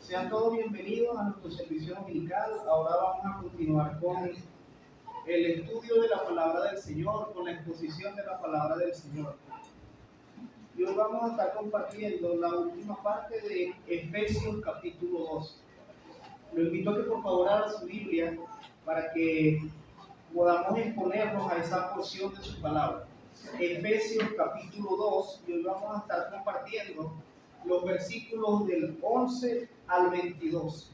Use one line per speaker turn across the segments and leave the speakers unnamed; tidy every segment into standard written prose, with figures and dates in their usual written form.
Sean todos bienvenidos a nuestro servicio dominical. Ahora vamos a continuar con el estudio de la palabra del Señor, con la exposición de la palabra del Señor. Y hoy vamos a estar compartiendo la última parte de Efesios capítulo 2. Lo invito a que por favor abra su Biblia para que podamos exponernos a esa porción de su palabra. Efesios capítulo 2, y hoy vamos a estar compartiendo los versículos del 11 al 22.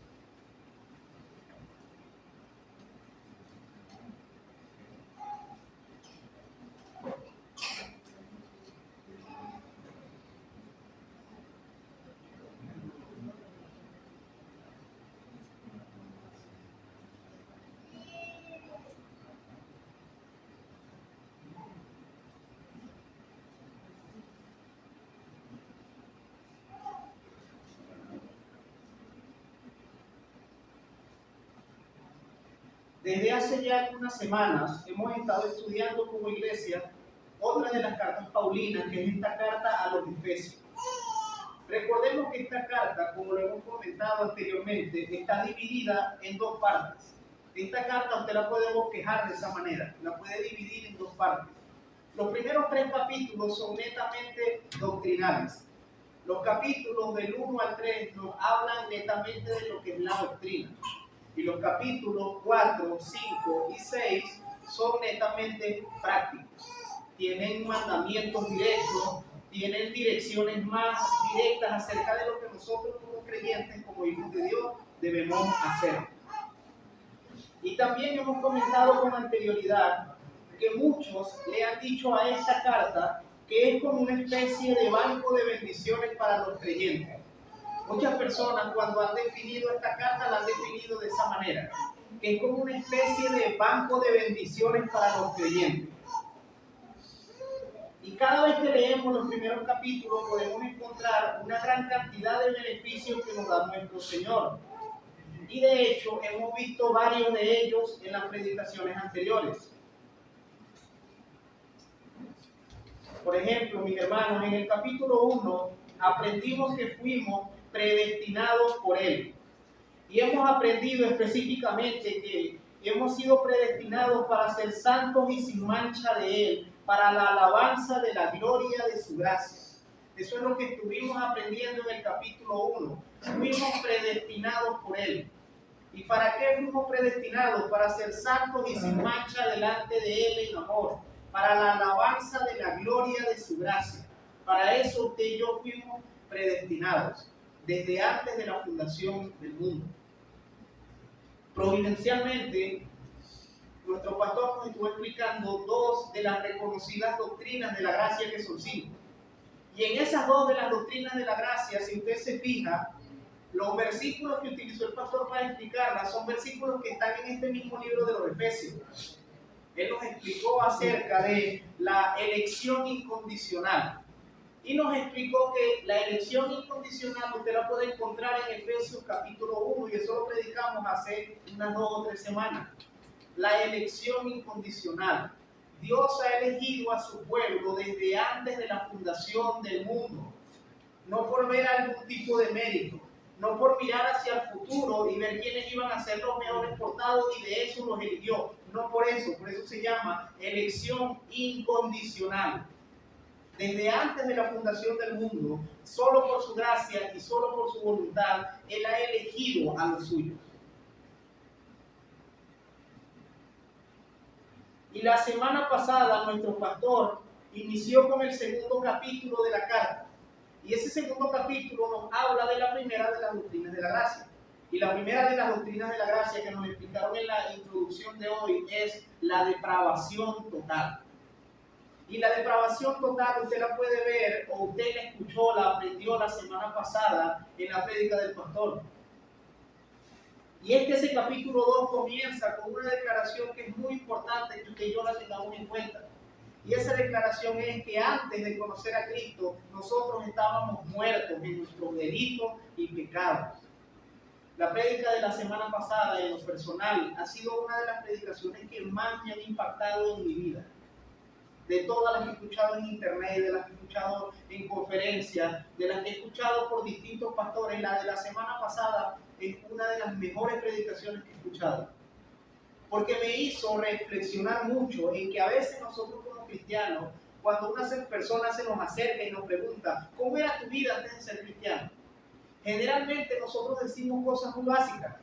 Desde hace ya algunas semanas hemos estado estudiando como iglesia otra de las cartas paulinas, que es esta carta a los Efesios. Recordemos que esta carta, como lo hemos comentado anteriormente, está dividida en dos partes. Esta carta usted la puede bosquejar de esa manera, la puede dividir en dos partes. Los primeros 3 capítulos son netamente doctrinales. Los capítulos del 1 al 3 nos hablan netamente de lo que es la doctrina. Y los capítulos 4, 5 y 6 son netamente prácticos. Tienen mandamientos directos, tienen direcciones más directas acerca de lo que nosotros como creyentes, como hijos de Dios, debemos hacer. Y también hemos comentado con anterioridad que muchos le han dicho a esta carta que es como una especie de banco de bendiciones para los creyentes. Muchas personas cuando han definido esta carta la han definido de esa manera, que es como una especie de banco de bendiciones para los creyentes. Y cada vez que leemos los primeros capítulos podemos encontrar una gran cantidad de beneficios que nos da nuestro Señor. Y de hecho hemos visto varios de ellos en las predicaciones anteriores. Por ejemplo, mis hermanos, en el capítulo 1 aprendimos que fuimos predestinados por Él. Y hemos aprendido específicamente que hemos sido predestinados para ser santos y sin mancha de Él, para la alabanza de la gloria de su gracia. Eso es lo que estuvimos aprendiendo en el capítulo 1. Fuimos predestinados por Él. ¿Y para qué fuimos predestinados? Para ser santos y sin mancha delante de Él en amor, para la alabanza de la gloria de su gracia. Para eso usted y yo fuimos predestinados desde antes de la fundación del mundo. Providencialmente, nuestro pastor nos estuvo explicando 2 de las reconocidas doctrinas de la gracia, que son 5. Y en esas 2 de las doctrinas de la gracia, si usted se fija, los versículos que utilizó el pastor para explicarlas son versículos que están en este mismo libro de los Efesios. Él nos explicó acerca de la elección incondicional. Y nos explicó que la elección incondicional usted la puede encontrar en Efesios capítulo 1, y eso lo predicamos hace unas 2 o 3 semanas. La elección incondicional. Dios ha elegido a su pueblo desde antes de la fundación del mundo. No por ver algún tipo de mérito, no por mirar hacia el futuro y ver quiénes iban a ser los mejores portados y de eso los eligió. No por eso se llama elección incondicional. Desde antes de la fundación del mundo, solo por su gracia y solo por su voluntad, Él ha elegido a los suyos. Y la semana pasada nuestro pastor inició con el segundo capítulo de la carta. Y ese segundo capítulo nos habla de la primera de las doctrinas de la gracia. Y la primera de las doctrinas de la gracia que nos explicaron en la introducción de hoy es la depravación total. Y la depravación total usted la puede ver, o usted la escuchó, la aprendió la semana pasada en la prédica del pastor. Y es que ese capítulo 2 comienza con una declaración que es muy importante que usted y yo la tengamos en cuenta. Y esa declaración es que antes de conocer a Cristo, nosotros estábamos muertos en nuestros delitos y pecados. La prédica de la semana pasada, en lo personal, ha sido una de las predicaciones que más me han impactado en mi vida. de todas las que he escuchado en internet, de las que he escuchado en conferencias, de las que he escuchado por distintos pastores. La de la semana pasada es una de las mejores predicaciones que he escuchado, porque me hizo reflexionar mucho en que a veces nosotros como cristianos, cuando una persona se nos acerca y nos pregunta, ¿cómo era tu vida antes de ser cristiano? Generalmente nosotros decimos cosas muy básicas.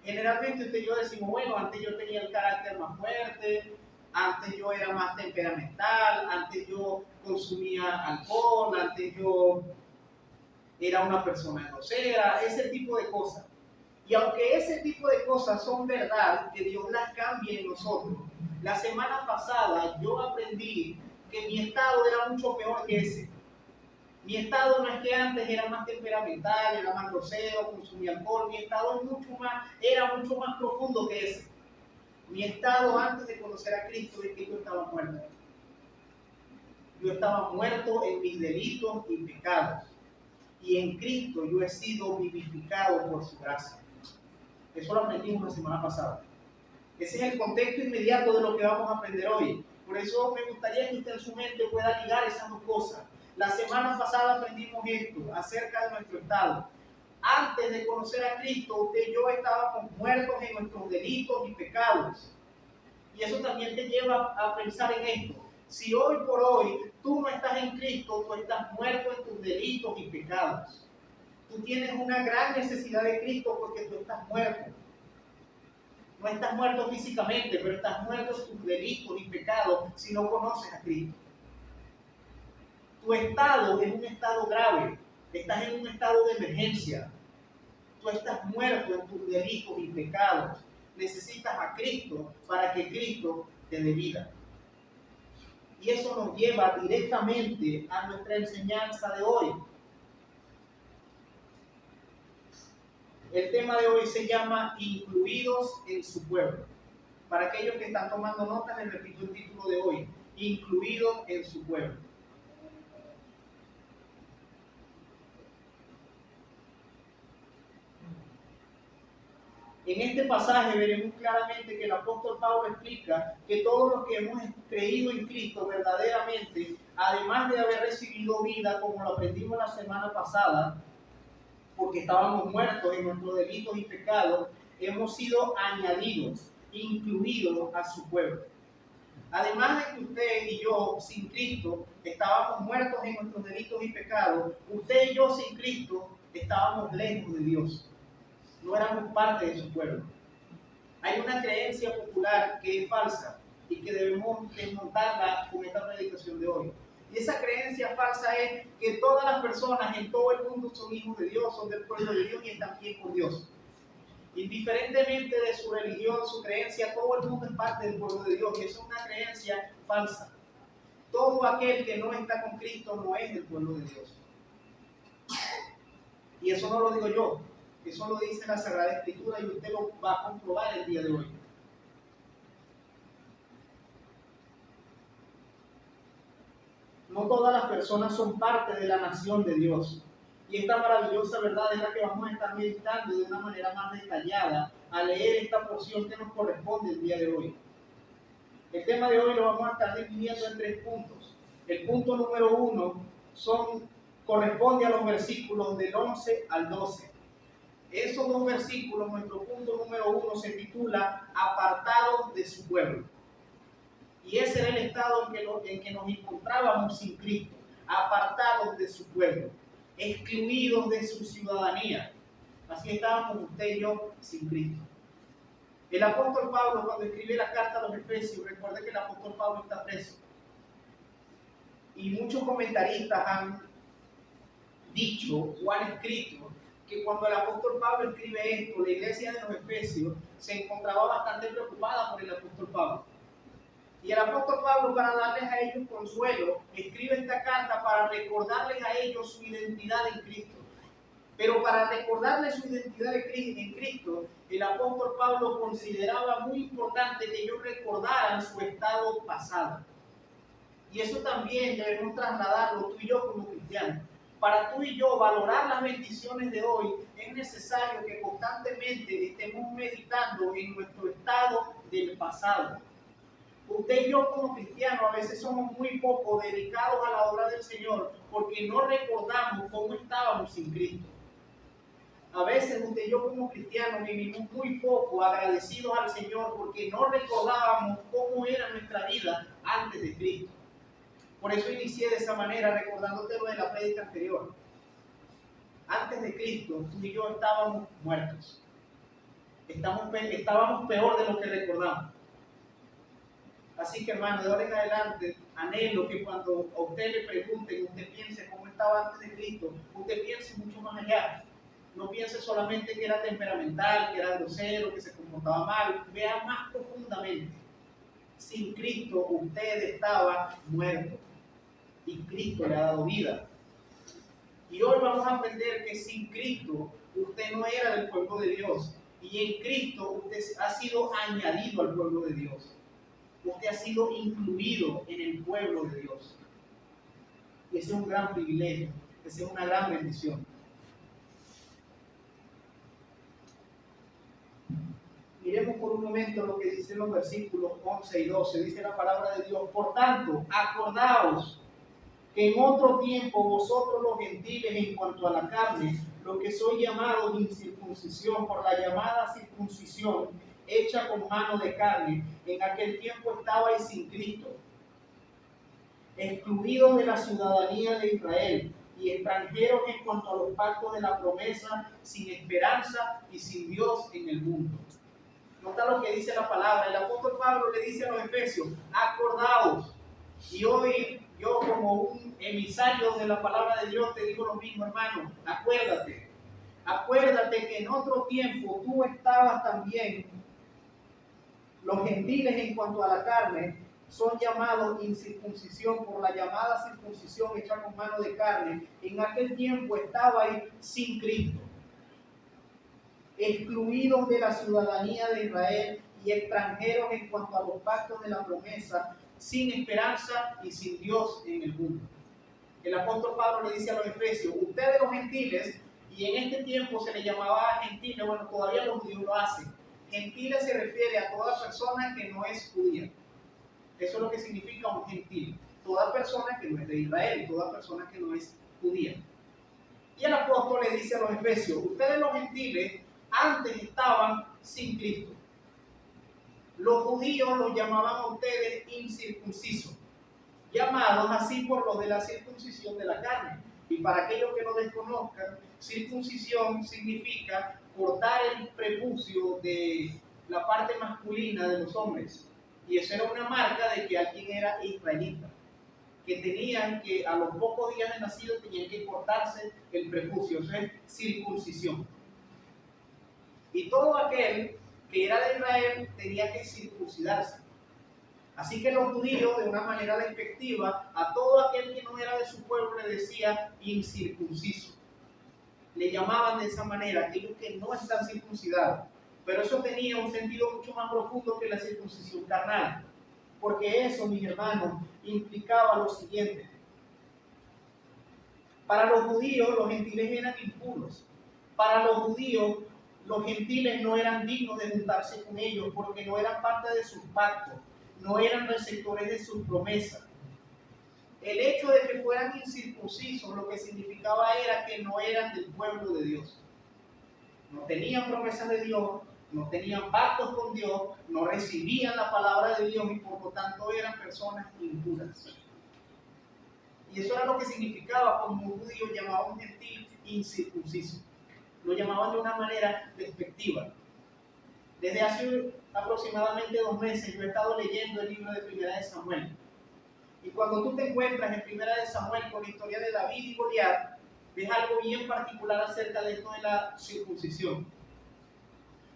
Generalmente usted y yo decimos, bueno, antes yo tenía el carácter más fuerte, antes yo era más temperamental, antes yo consumía alcohol, antes yo era una persona grosera, ese tipo de cosas. Y aunque ese tipo de cosas son verdad, que Dios las cambie en nosotros, la semana pasada yo aprendí que mi estado era mucho peor que ese. Mi estado no es que antes era más temperamental, era más grosero, consumía alcohol. Mi estado era mucho más profundo que ese. Mi estado antes de conocer a Cristo es que yo estaba muerto. Yo estaba muerto en mis delitos y pecados. Y en Cristo yo he sido vivificado por su gracia. Eso lo aprendimos la semana pasada. Ese es el contexto inmediato de lo que vamos a aprender hoy. Por eso me gustaría que usted en su mente pueda ligar esas dos cosas. La semana pasada aprendimos esto acerca de nuestro estado. Antes de conocer a Cristo, usted y yo estábamos muertos en nuestros delitos y pecados. Y eso también te lleva a pensar en esto. Si hoy por hoy tú no estás en Cristo, tú estás muerto en tus delitos y pecados. Tú tienes una gran necesidad de Cristo porque tú estás muerto. No estás muerto físicamente, pero estás muerto en tus delitos y pecados si no conoces a Cristo. Tu estado es un estado grave. Estás en un estado de emergencia. Tú estás muerto en tus delitos y pecados. Necesitas a Cristo para que Cristo te dé vida. Y eso nos lleva directamente a nuestra enseñanza de hoy. El tema de hoy se llama Incluidos en su pueblo. Para aquellos que están tomando notas, les repito el título de hoy: Incluidos en su pueblo. En este pasaje veremos claramente que el apóstol Pablo explica que todos los que hemos creído en Cristo verdaderamente, además de haber recibido vida, como lo aprendimos la semana pasada, porque estábamos muertos en nuestros delitos y pecados, hemos sido añadidos, incluidos a su pueblo. Además de que usted y yo sin Cristo estábamos muertos en nuestros delitos y pecados, usted y yo sin Cristo estábamos lejos de Dios. No éramos parte de su pueblo. Hay una creencia popular que es falsa y que debemos desmontarla con esta predicación de hoy. Y esa creencia falsa es que todas las personas en todo el mundo son hijos de Dios, son del pueblo de Dios y están bien con Dios. Indiferentemente de su religión, su creencia, todo el mundo es parte del pueblo de Dios. Y eso es una creencia falsa. Todo aquel que no está con Cristo no es del pueblo de Dios. Y eso no lo digo yo. Eso lo dice la Sagrada Escritura y usted lo va a comprobar el día de hoy. No todas las personas son parte de la nación de Dios. Y esta maravillosa verdad es la que vamos a estar meditando de una manera más detallada al leer esta porción que nos corresponde el día de hoy. El tema de hoy lo vamos a estar dividiendo en 3 puntos. El punto número 1 corresponde a los versículos del 11 al 12. Esos 2 versículos, nuestro punto número 1 se titula Apartados de su pueblo. Y ese era el estado en que nos encontrábamos sin Cristo, apartados de su pueblo, excluidos de su ciudadanía. Así estábamos usted y yo sin Cristo. El apóstol Pablo, cuando escribe la carta a los Efesios, recuerde que el apóstol Pablo está preso. Y muchos comentaristas han dicho o han escrito que cuando el apóstol Pablo escribe esto, la iglesia de los Efesios se encontraba bastante preocupada por el apóstol Pablo. Y el apóstol Pablo, para darles a ellos consuelo, escribe esta carta para recordarles a ellos su identidad en Cristo. Pero para recordarles su identidad en Cristo, el apóstol Pablo consideraba muy importante que ellos recordaran su estado pasado. Y eso también debemos trasladarlo tú y yo como cristianos. Para tú y yo valorar las bendiciones de hoy, es necesario que constantemente estemos meditando en nuestro estado del pasado. Usted y yo como cristianos a veces somos muy poco dedicados a la obra del Señor porque no recordamos cómo estábamos sin Cristo. A veces usted y yo como cristianos vivimos muy poco agradecidos al Señor porque no recordábamos cómo era nuestra vida antes de Cristo. Por eso inicié de esa manera recordándote lo de la prédica anterior. Antes de Cristo, tú y yo estábamos muertos. Estábamos peor de lo que recordamos. Así que hermano, de ahora en adelante, anhelo que cuando a usted le pregunten, usted piense cómo estaba antes de Cristo, usted piense mucho más allá. No piense solamente que era temperamental, que era grosero, que se comportaba mal. Vea más profundamente. Sin Cristo usted estaba muerto y Cristo le ha dado vida. Y hoy vamos a aprender que sin Cristo usted no era del pueblo de Dios. Y en Cristo usted ha sido añadido al pueblo de Dios. Usted ha sido incluido en el pueblo de Dios. Y ese es un gran privilegio, esa es una gran bendición. Miremos por un momento lo que dicen los versículos 11 y 12. Dice la palabra de Dios: por tanto, acordaos que en otro tiempo vosotros los gentiles, en cuanto a la carne, lo que sois llamados incircuncisión por la llamada circuncisión hecha con mano de carne, en aquel tiempo estabais sin Cristo, excluidos de la ciudadanía de Israel y extranjeros en cuanto a los pactos de la promesa, sin esperanza y sin Dios en el mundo. Nota lo que dice la palabra. El apóstol Pablo le dice a los efesios: acordaos. Y hoy yo, como un emisario de la palabra de Dios, te digo lo mismo, hermano. Acuérdate que en otro tiempo tú estabas también. Los gentiles en cuanto a la carne son llamados incircuncisión por la llamada circuncisión hecha con mano de carne. En aquel tiempo estabais sin Cristo, excluidos de la ciudadanía de Israel y extranjeros en cuanto a los pactos de la promesa, sin esperanza y sin Dios en el mundo. El apóstol Pablo le dice a los efesios: ustedes los gentiles, y en este tiempo se le llamaba gentiles, bueno, todavía los judíos lo hacen. Gentiles se refiere a toda persona que no es judía. Eso es lo que significa un gentil. Toda persona que no es de Israel, toda persona que no es judía. Y el apóstol le dice a los efesios: ustedes los gentiles antes estaban sin Cristo. Los judíos los llamaban a ustedes incircuncisos, llamados así por los de la circuncisión de la carne. Y para aquellos que no desconozcan, circuncisión significa cortar el prepucio de la parte masculina de los hombres. Y eso era una marca de que alguien era israelita, que tenían que, a los pocos días de nacido, tenían que cortarse el prepucio. Eso es circuncisión. Y todo aquel que era de Israel tenía que circuncidarse. Así que los judíos, de una manera despectiva, a todo aquel que no era de su pueblo le decía incircunciso. Le llamaban de esa manera, aquellos que no están circuncidados. Pero eso tenía un sentido mucho más profundo que la circuncisión carnal. Porque eso, mis hermanos, implicaba lo siguiente. Para los judíos, los gentiles eran impuros. Para los judíos, los gentiles no eran dignos de juntarse con ellos porque no eran parte de sus pactos, no eran receptores de sus promesas. El hecho de que fueran incircuncisos lo que significaba era que no eran del pueblo de Dios. No tenían promesas de Dios, no tenían pactos con Dios, no recibían la palabra de Dios y por lo tanto eran personas impuras. Y eso era lo que significaba cuando un judío llamaba a un gentil incircunciso. Lo llamaban de una manera despectiva. Desde hace aproximadamente 2 meses yo he estado leyendo el libro de Primera de Samuel. Y cuando tú te encuentras en Primera de Samuel con la historia de David y Goliat, ves algo bien particular acerca de esto de la circuncisión.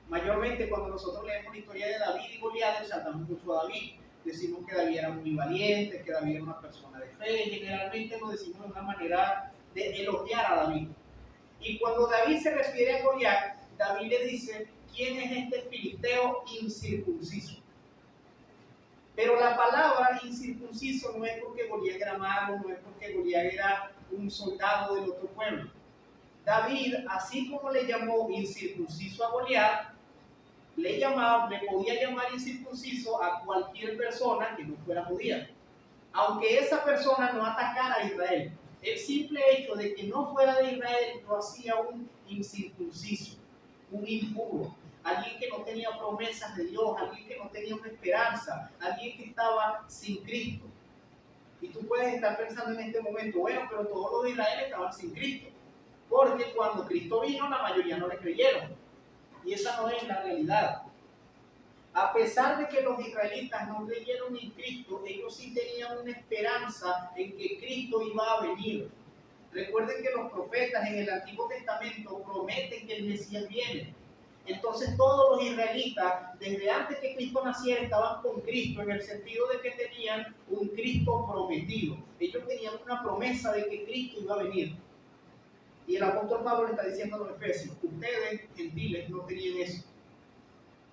Mayormente cuando nosotros leemos la historia de David y Goliat, exaltamos mucho a David. Decimos que David era muy valiente, que David era una persona de fe. Generalmente lo decimos de una manera de elogiar a David. Y cuando David se refiere a Goliat, David le dice: ¿quién es este filisteo incircunciso? Pero la palabra incircunciso no es porque Goliat era malo, no es porque Goliat era un soldado del otro pueblo. David, así como le llamó incircunciso a Goliat, le podía llamar incircunciso a cualquier persona que no fuera judía, aunque esa persona no atacara a Israel. El simple hecho de que no fuera de Israel lo hacía un incircunciso, un impuro, alguien que no tenía promesas de Dios, alguien que no tenía una esperanza, alguien que estaba sin Cristo. Y tú puedes estar pensando en este momento, bueno, pero todos los de Israel estaban sin Cristo, porque cuando Cristo vino la mayoría no le creyeron. Y esa no es la realidad. A pesar de que los israelitas no creyeron en Cristo, ellos sí tenían una esperanza en que Cristo iba a venir. Recuerden que los profetas en el Antiguo Testamento prometen que el Mesías viene. Entonces todos los israelitas, desde antes que Cristo naciera, estaban con Cristo en el sentido de que tenían un Cristo prometido. Ellos tenían una promesa de que Cristo iba a venir. Y el apóstol Pablo le está diciendo a los efesios, ustedes, gentiles, no tenían eso.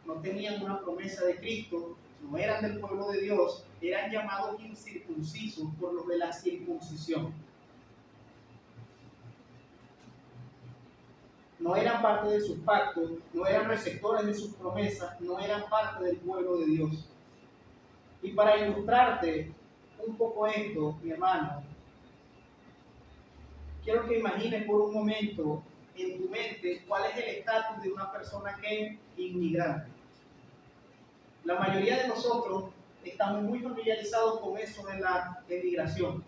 No tenían una promesa de Cristo, no eran del pueblo de Dios, eran llamados incircuncisos por los de la circuncisión. No eran parte de sus pactos, no eran receptores de sus promesas, no eran parte del pueblo de Dios. Y para ilustrarte un poco esto, mi hermano, quiero que imagines por un momento en tu mente cuál es el estatus de una persona que es inmigrante. La mayoría de nosotros estamos muy familiarizados con eso de la emigración.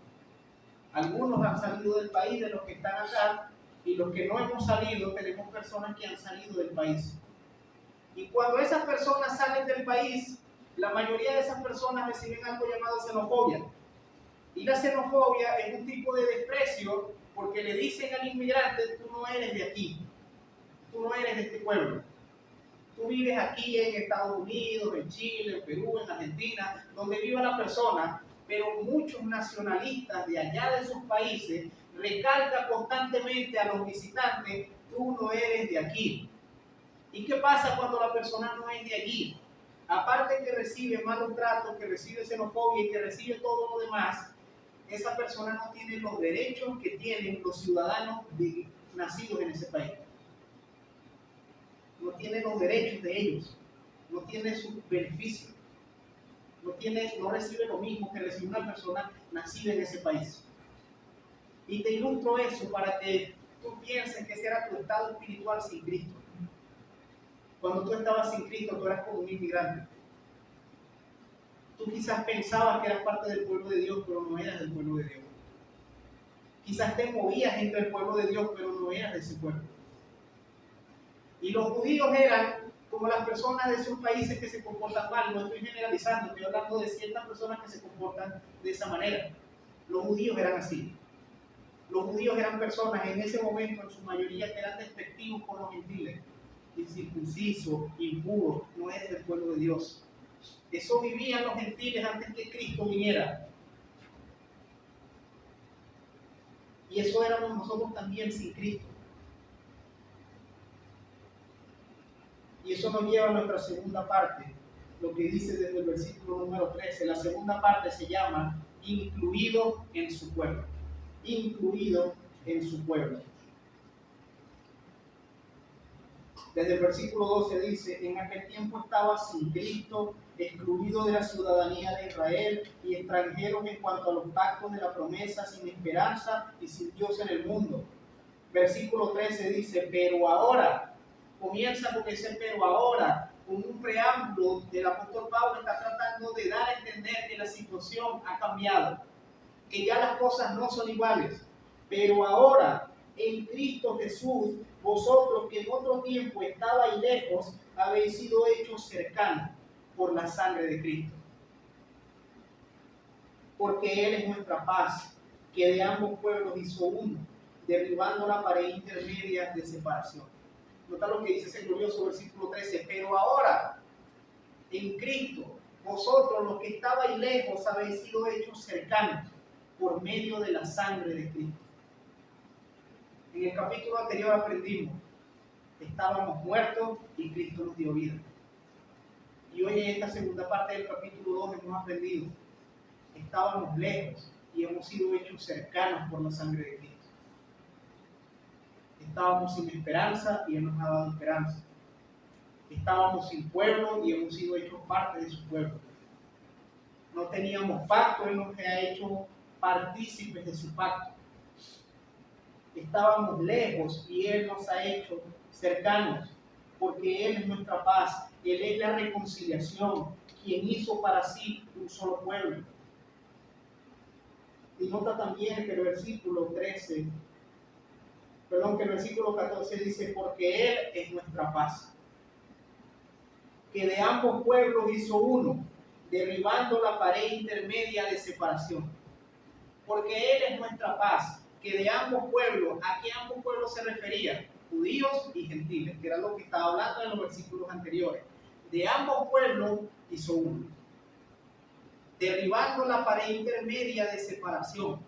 Algunos han salido del país de los que están acá, y los que no hemos salido, tenemos personas que han salido del país. Y cuando esas personas salen del país, la mayoría de esas personas reciben algo llamado xenofobia. Y la xenofobia es un tipo de desprecio porque le dicen al inmigrante, tú no eres de aquí, tú no eres de este pueblo. Tú vives aquí en Estados Unidos, en Chile, en Perú, en Argentina, donde viva la persona, pero muchos nacionalistas de allá de sus países recalcan constantemente a los visitantes, tú no eres de aquí. ¿Y qué pasa cuando la persona no es de allí? Aparte que recibe malos tratos, que recibe xenofobia y que recibe todo lo demás, esa persona no tiene los derechos que tienen los ciudadanos nacidos en ese país. No tiene los derechos de ellos, no tiene sus beneficios, no recibe lo mismo que recibe una persona nacida en ese país. Y te ilustro eso para que tú pienses que ese era tu estado espiritual sin Cristo. Cuando tú estabas sin Cristo, tú eras como un inmigrante. Tú quizás pensabas que eras parte del pueblo de Dios, pero no eras del pueblo de Dios. Quizás te movías entre el pueblo de Dios, pero no eras de ese pueblo. Y los judíos eran como las personas de esos países que se comportan mal. No estoy generalizando, estoy hablando de ciertas personas que se comportan de esa manera. Los judíos eran así. Los judíos eran personas en ese momento, en su mayoría, que eran despectivos con los gentiles. Incircunciso, impuro, no es del pueblo de Dios. Eso vivían los gentiles antes que Cristo viniera. Y eso éramos nosotros también sin Cristo. Y eso nos lleva a nuestra segunda parte, lo que dice desde el versículo número 13. La segunda parte se llama incluido en su pueblo. Incluido en su pueblo. Desde el versículo 12 dice, en aquel tiempo estaba sin Cristo, excluido de la ciudadanía de Israel y extranjeros en cuanto a los pactos de la promesa, sin esperanza y sin Dios en el mundo. Versículo 13 dice, pero ahora, comienza con ese pero ahora, con un preámbulo del apóstol Pablo está tratando de dar a entender que la situación ha cambiado, que ya las cosas no son iguales, pero ahora en Cristo Jesús, vosotros que en otro tiempo estabais lejos, habéis sido hechos cercanos por la sangre de Cristo. Porque Él es nuestra paz, que de ambos pueblos hizo uno, derribando la pared intermedia de separación. Nota lo que dice ese glorioso versículo 13. Pero ahora, en Cristo, vosotros los que estabais lejos, habéis sido hechos cercanos por medio de la sangre de Cristo. En el capítulo anterior aprendimos, estábamos muertos y Cristo nos dio vida. Y hoy en esta segunda parte del capítulo 2 hemos aprendido, estábamos lejos y hemos sido hechos cercanos por la sangre de Cristo. Estábamos sin esperanza y Él nos ha dado esperanza. Estábamos sin pueblo y hemos sido hechos parte de su pueblo. No teníamos pacto, Él nos ha hecho partícipes de su pacto. Estábamos lejos y Él nos ha hecho cercanos, porque Él es nuestra paz, Él es la reconciliación, quien hizo para sí un solo pueblo. Y nota también que el versículo 14 dice, porque Él es nuestra paz, que de ambos pueblos hizo uno, derribando la pared intermedia de separación. Porque Él es nuestra paz, que de ambos pueblos, ¿a qué ambos pueblos se refería? Judíos y gentiles, que era lo que estaba hablando en los versículos anteriores. De ambos pueblos hizo uno, derribando la pared intermedia de separación.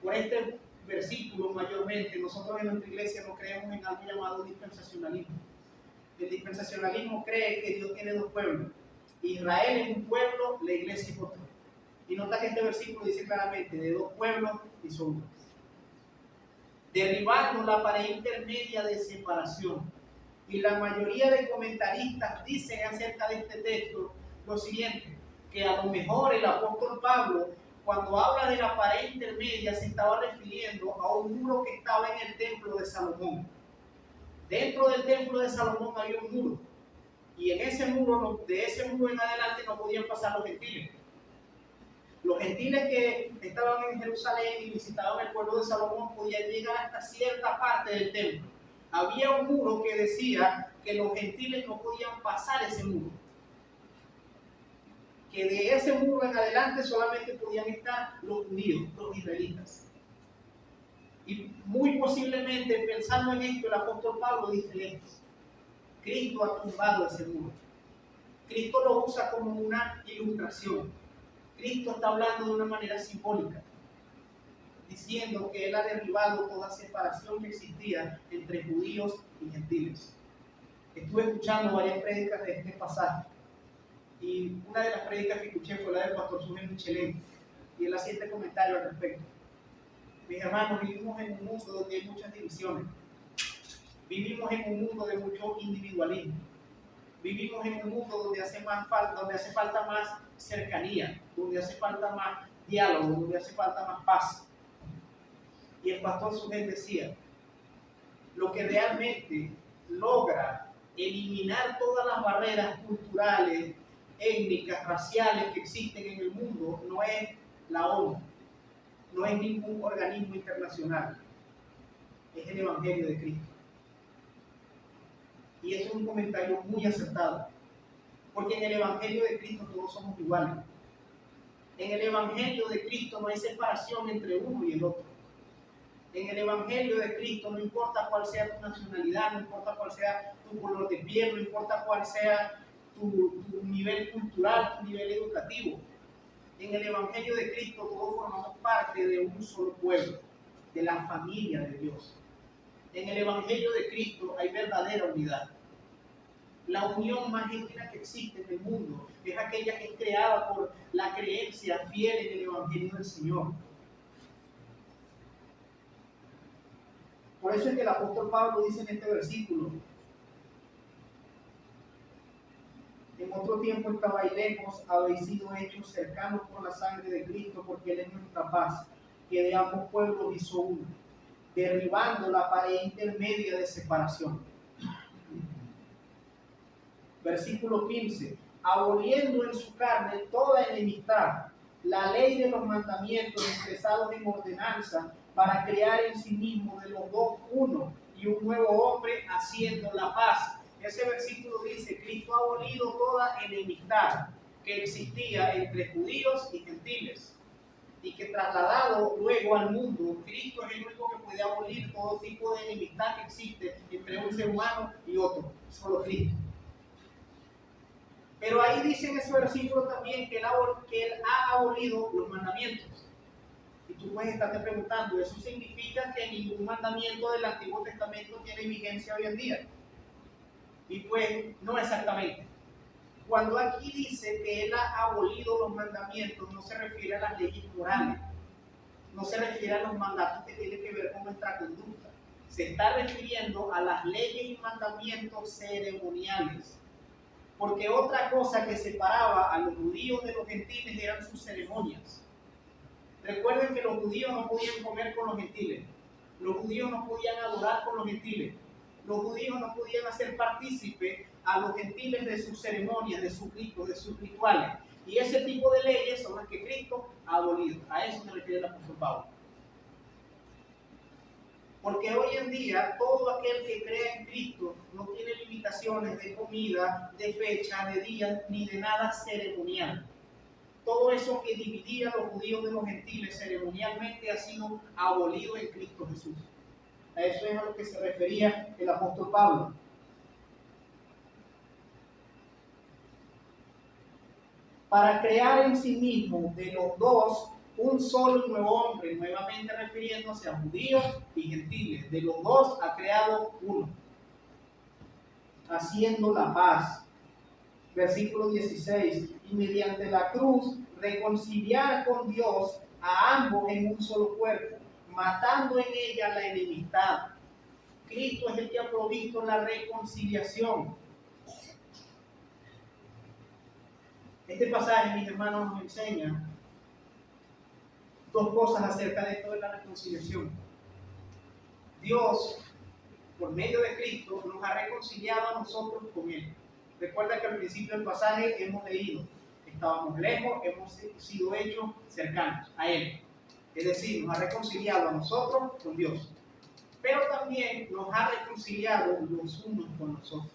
Por este versículo mayormente, nosotros en nuestra iglesia no creemos en algo llamado dispensacionalismo. El dispensacionalismo cree que Dios tiene dos pueblos. Israel es un pueblo, la iglesia es otro. Y nota que este versículo dice claramente, de dos pueblos hizo uno. Derribando la pared intermedia de separación. Y la mayoría de comentaristas dicen acerca de este texto lo siguiente, que a lo mejor el apóstol Pablo, cuando habla de la pared intermedia, se estaba refiriendo a un muro que estaba en el templo de Salomón. Dentro del templo de Salomón había un muro. Y en ese muro, de ese muro en adelante no podían pasar los gentiles. Los gentiles que estaban en Jerusalén y visitaban el pueblo de Salomón podían llegar hasta cierta parte del templo. Había un muro que decía que los gentiles no podían pasar ese muro. Que de ese muro en adelante solamente podían estar los judíos, los israelitas. Y muy posiblemente, pensando en esto, el apóstol Pablo dice esto: Cristo ha tumbado ese muro. Cristo lo usa como una ilustración. Cristo está hablando de una manera simbólica, diciendo que Él ha derribado toda separación que existía entre judíos y gentiles. Estuve escuchando varias prédicas de este pasaje, y una de las prédicas que escuché fue la del pastor Sujel Michelén, y él hacía este comentario al respecto. Mis hermanos, vivimos en un mundo donde hay muchas divisiones. Vivimos en un mundo de mucho individualismo. Vivimos en un mundo donde hace falta más cercanía, donde hace falta más diálogo, donde hace falta más paz. Y el pastor Sujel decía, lo que realmente logra eliminar todas las barreras culturales, étnicas, raciales que existen en el mundo no es la ONU, no es ningún organismo internacional, es el Evangelio de Cristo. Y eso es un comentario muy acertado, porque en el Evangelio de Cristo todos somos iguales. En el Evangelio de Cristo no hay separación entre uno y el otro. En el Evangelio de Cristo no importa cuál sea tu nacionalidad, no importa cuál sea tu color de piel, no importa cuál sea tu nivel cultural, tu nivel educativo. En el Evangelio de Cristo todos formamos parte de un solo pueblo, de la familia de Dios. En el Evangelio de Cristo hay verdadera unidad. La unión más genuina que existe en el mundo es aquella que es creada por la creencia fiel en el Evangelio del Señor. Por eso es que el apóstol Pablo dice en este versículo, en otro tiempo estabais lejos, habéis sido hechos cercanos por la sangre de Cristo, porque Él es nuestra paz, que de ambos pueblos hizo uno, derribando la pared intermedia de separación. Versículo 15, aboliendo en su carne toda enemistad, la ley de los mandamientos expresados en ordenanza, para crear en sí mismo de los dos uno y un nuevo hombre, haciendo la paz. Ese versículo dice, Cristo ha abolido toda enemistad que existía entre judíos y gentiles, y que trasladado luego al mundo, Cristo es el único que puede abolir todo tipo de enemistad que existe entre un ser humano y otro, solo Cristo. Pero ahí dice en ese versículo también que Él ha abolido los mandamientos. Y tú puedes estarte preguntando, ¿eso significa que ningún mandamiento del Antiguo Testamento tiene vigencia hoy en día? Y pues no exactamente. Cuando aquí dice que Él ha abolido los mandamientos, no se refiere a las leyes morales, no se refiere a los mandatos que tienen que ver con nuestra conducta, se está refiriendo a las leyes y mandamientos ceremoniales. Porque otra cosa que separaba a los judíos de los gentiles eran sus ceremonias. Recuerden que los judíos no podían comer con los gentiles. Los judíos no podían adorar con los gentiles. Los judíos no podían hacer partícipe a los gentiles de sus ceremonias, de sus ritos, de sus rituales. Y ese tipo de leyes son las que Cristo ha abolido. A eso se refiere el apóstol Pablo. Porque hoy en día todo aquel que cree en Cristo no tiene limitaciones de comida, de fecha, de día, ni de nada ceremonial. Todo eso que dividía a los judíos de los gentiles ceremonialmente ha sido abolido en Cristo Jesús. A eso es a lo que se refería el apóstol Pablo. Para crear en sí mismo de los dos un solo y nuevo hombre, nuevamente refiriéndose a judíos y gentiles. De los dos ha creado uno, haciendo la paz. Versículo 16, y mediante la cruz reconciliar con Dios a ambos en un solo cuerpo, matando en ella la enemistad. Cristo es el que ha provisto la reconciliación. Este pasaje, mis hermanos, nos enseña dos cosas acerca de esto de la reconciliación. Dios, por medio de Cristo, nos ha reconciliado a nosotros con Él. Recuerda que al principio del pasaje hemos leído, estábamos lejos, hemos sido hechos cercanos a Él. Es decir, nos ha reconciliado a nosotros con Dios. Pero también nos ha reconciliado los unos con nosotros.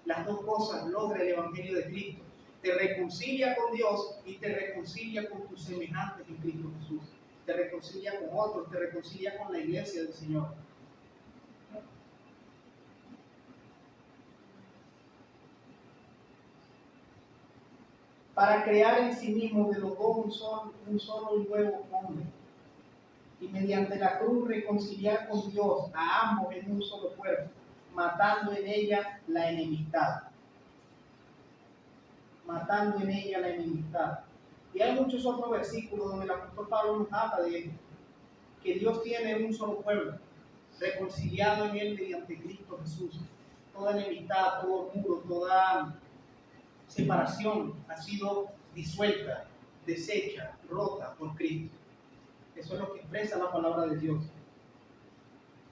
Las dos cosas logra el Evangelio de Cristo. Te reconcilia con Dios y te reconcilia con tus semejantes en Cristo Jesús. Te reconcilia con otros, te reconcilia con la iglesia del Señor. Para crear en sí mismo de los dos un solo y nuevo hombre. Y mediante la cruz reconciliar con Dios a ambos en un solo cuerpo, matando en ella la enemistad. Matando en ella la enemistad. Y hay muchos otros versículos donde el apóstol Pablo nos habla de que Dios tiene un solo pueblo, reconciliado en él mediante Cristo Jesús. Toda enemistad, todo muro, toda separación ha sido disuelta, deshecha, rota por Cristo. Eso es lo que expresa la palabra de Dios.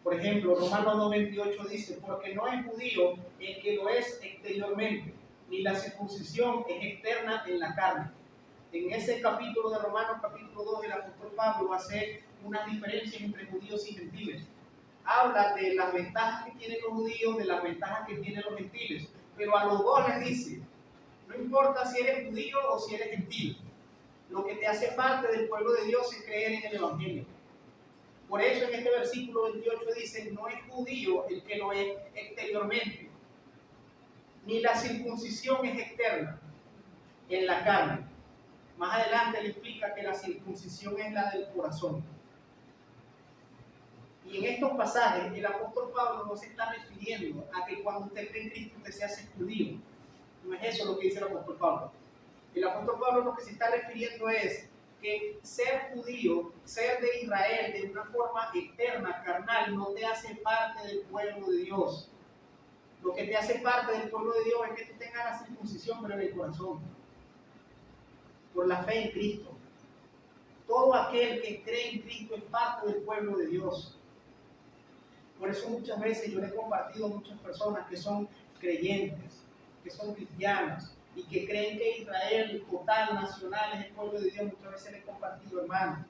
Por ejemplo, Romanos 2:28 dice, porque no es judío el que lo es exteriormente, ni la circuncisión es externa en la carne. En ese capítulo de Romanos, capítulo 2, el apóstol Pablo hace unas diferencias entre judíos y gentiles. Habla de las ventajas que tienen los judíos, de las ventajas que tienen los gentiles, pero a los dos les dice, no importa si eres judío o si eres gentil, lo que te hace parte del pueblo de Dios es creer en el Evangelio. Por eso en este versículo 28 dice, no es judío el que lo es exteriormente, ni la circuncisión es externa en la carne. Más adelante le explica que la circuncisión es la del corazón. Y en estos pasajes el apóstol Pablo no se está refiriendo a que cuando usted cree en Cristo usted se hace judío. No es eso lo que dice el apóstol Pablo. El apóstol Pablo lo que se está refiriendo es que ser judío, ser de Israel de una forma externa, carnal, no te hace parte del pueblo de Dios. Lo que te hace parte del pueblo de Dios es que tú tengas la circuncisión pero en el corazón, por la fe en Cristo. Todo aquel que cree en Cristo es parte del pueblo de Dios. Por eso muchas veces yo le he compartido a muchas personas que son creyentes, que son cristianas, y que creen que Israel total, nacional, es el pueblo de Dios. Muchas veces les he compartido, hermano,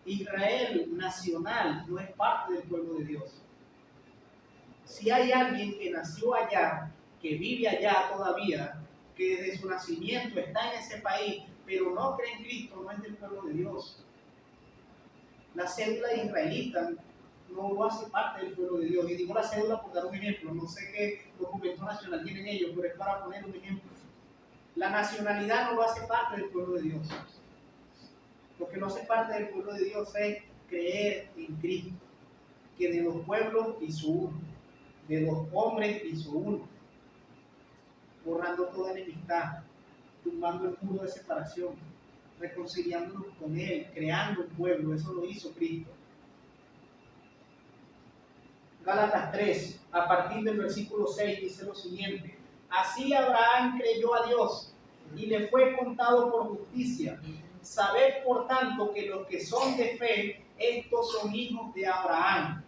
Israel nacional no es parte del pueblo de Dios. Si hay alguien que nació allá, que vive allá todavía, que desde su nacimiento está en ese país, pero no cree en Cristo, no es del pueblo de Dios. La cédula israelita no lo hace parte del pueblo de Dios. Y digo la cédula por dar un ejemplo, no sé qué documento nacional tienen ellos, pero es para poner un ejemplo. La nacionalidad no lo hace parte del pueblo de Dios. Lo que no hace parte del pueblo de Dios es creer en Cristo, que de dos pueblos hizo uno, de dos hombres hizo uno, borrando toda enemistad, tumbando el muro de separación, reconciliándonos con Él, creando un pueblo. Eso lo hizo Cristo. Gálatas 3, a partir del versículo 6, dice lo siguiente: así Abraham creyó a Dios y le fue contado por justicia. Sabed por tanto que los que son de fe, estos son hijos de Abraham.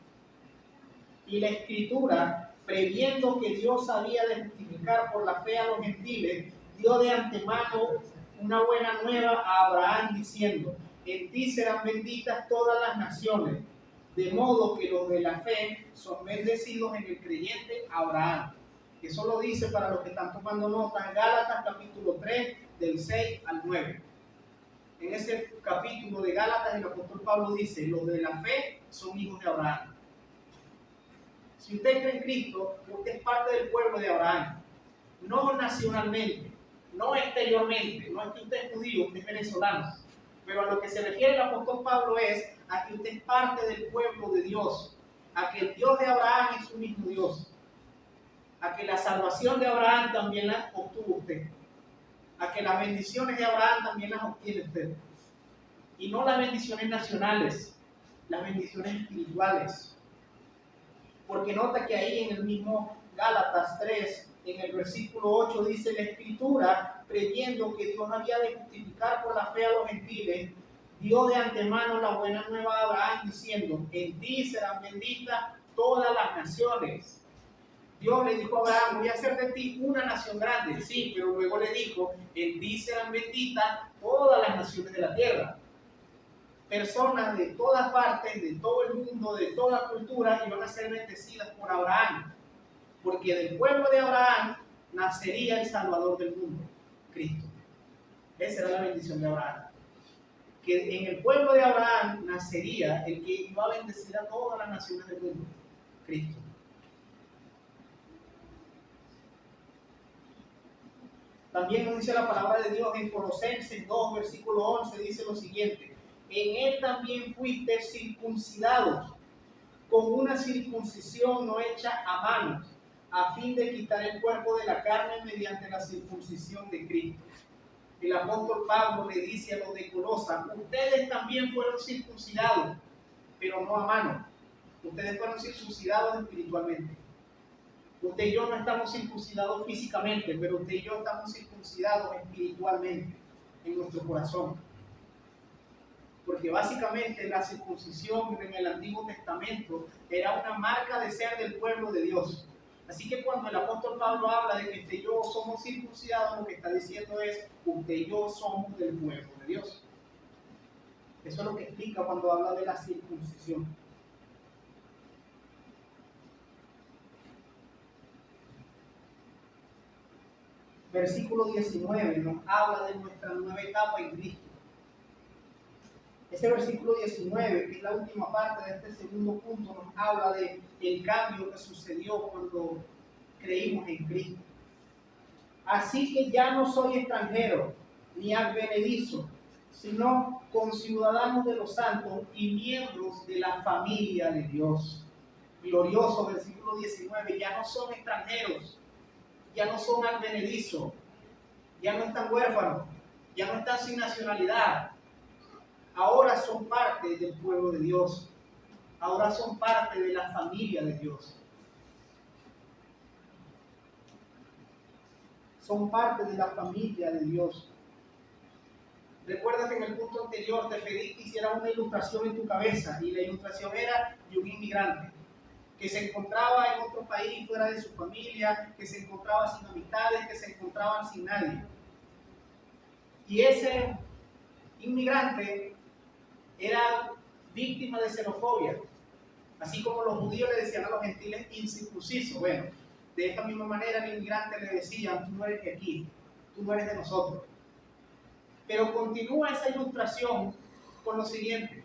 Y la Escritura, previendo que Dios había de justificar por la fe a los gentiles, dio de antemano una buena nueva a Abraham diciendo: en ti serán benditas todas las naciones. De modo que los de la fe son bendecidos en el creyente Abraham. Eso lo dice, para los que están tomando nota, en Gálatas capítulo 3, del 6 al 9. En ese capítulo de Gálatas el apóstol Pablo dice: los de la fe son hijos de Abraham. Si usted cree en Cristo, usted es parte del pueblo de Abraham. No nacionalmente, no exteriormente, no es que usted es judío, usted es venezolano. Pero a lo que se refiere el apóstol Pablo es a que usted es parte del pueblo de Dios, a que el Dios de Abraham es su mismo Dios, a que la salvación de Abraham también la obtuvo usted, a que las bendiciones de Abraham también las obtiene usted. Y no las bendiciones nacionales, las bendiciones espirituales. Porque nota que ahí en el mismo Gálatas 3, en el versículo 8, dice: la Escritura, previendo que Dios había de justificar por la fe a los gentiles, dio de antemano la buena nueva a Abraham diciendo: en ti serán benditas todas las naciones. Dios le dijo a Abraham: voy a hacer de ti una nación grande. Sí, pero luego le dijo: en ti serán benditas todas las naciones de la tierra. Personas de todas partes, de todo el mundo, de toda cultura, iban a ser bendecidas por Abraham. Porque del pueblo de Abraham nacería el Salvador del mundo, Cristo. Esa era la bendición de Abraham. Que en el pueblo de Abraham nacería el que iba a bendecir a todas las naciones del mundo, Cristo. También nos dice la palabra de Dios en Colosenses 2, versículo 11, dice lo siguiente: en él también fuiste circuncidados con una circuncisión no hecha a manos, a fin de quitar el cuerpo de la carne mediante la circuncisión de Cristo. El apóstol Pablo le dice a los de Colosas: ustedes también fueron circuncidados, pero no a mano. Ustedes fueron circuncidados espiritualmente. Usted y yo no estamos circuncidados físicamente, pero usted y yo estamos circuncidados espiritualmente, en nuestro corazón. Porque básicamente la circuncisión en el Antiguo Testamento era una marca de ser del pueblo de Dios. Así que cuando el apóstol Pablo habla de que usted y yo somos circuncidados, lo que está diciendo es: usted y yo somos del pueblo de Dios. Eso es lo que explica cuando habla de la circuncisión. Versículo 19 nos habla de nuestra nueva etapa en Cristo. Ese versículo 19, que es la última parte de este segundo punto, nos habla de el cambio que sucedió cuando creímos en Cristo. Así que ya no soy extranjero ni advenedizo, sino conciudadanos de los santos y miembros de la familia de Dios. Glorioso versículo 19, ya no son extranjeros, ya no son advenedizos, ya no están huérfanos, ya no están sin nacionalidad. Ahora son parte del pueblo de Dios. Ahora son parte de la familia de Dios. Son parte de la familia de Dios. Recuerda que en el punto anterior te pedí que hicieras una ilustración en tu cabeza, y la ilustración era de un inmigrante que se encontraba en otro país fuera de su familia, que se encontraba sin amistades, que se encontraban sin nadie. Y ese inmigrante era víctima de xenofobia, así como los judíos le decían a los gentiles incircuncisos. Bueno, de esta misma manera el inmigrante le decía: tú no eres de aquí, tú no eres de nosotros. Pero continúa esa ilustración con lo siguiente: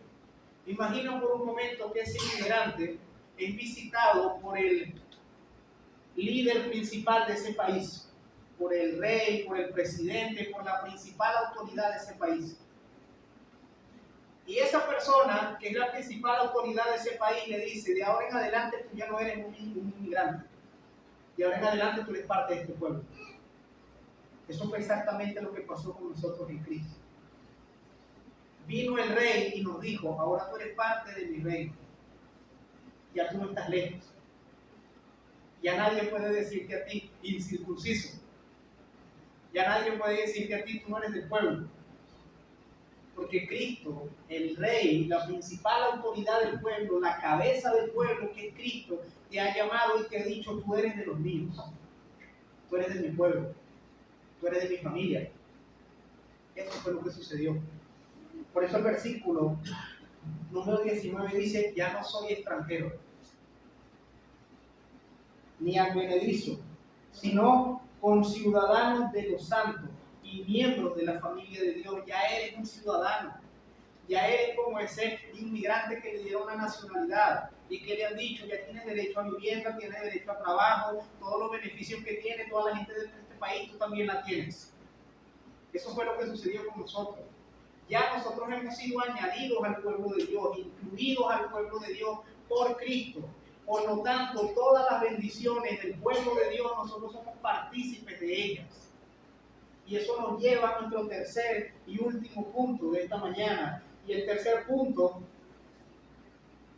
imagina por un momento que ese inmigrante es visitado por el líder principal de ese país, por el rey, por el presidente, por la principal autoridad de ese país. Y esa persona, que es la principal autoridad de ese país, le dice: de ahora en adelante tú ya no eres un inmigrante, de ahora en adelante tú eres parte de este pueblo. Eso fue exactamente lo que pasó con nosotros en Cristo. Vino el rey y nos dijo: ahora tú eres parte de mi reino, ya tú no estás lejos, Ya nadie puede decirte a ti incircunciso. Ya nadie puede decirte a ti tú no eres del pueblo. Porque Cristo, el rey, la principal autoridad del pueblo, la cabeza del pueblo, que es Cristo, te ha llamado y te ha dicho, tú eres de los míos. Tú eres de mi pueblo. Tú eres de mi familia. Eso fue lo que sucedió. Por eso el versículo número 19 dice, ya no soy extranjero, ni advenedizo, sino conciudadanos de los santos y miembros de la familia de Dios. Ya eres un ciudadano, ya eres como ese inmigrante que le dieron la nacionalidad y que le han dicho, ya tienes derecho a vivienda, tienes derecho a trabajo, todos los beneficios que tiene toda la gente de este país, tú también la tienes. Eso fue lo que sucedió con nosotros. Ya nosotros hemos sido añadidos al pueblo de Dios, incluidos al pueblo de Dios por Cristo. Por lo tanto, todas las bendiciones del pueblo de Dios, nosotros somos partícipes de ellas. Y eso nos lleva a nuestro tercer y último punto de esta mañana. Y el tercer punto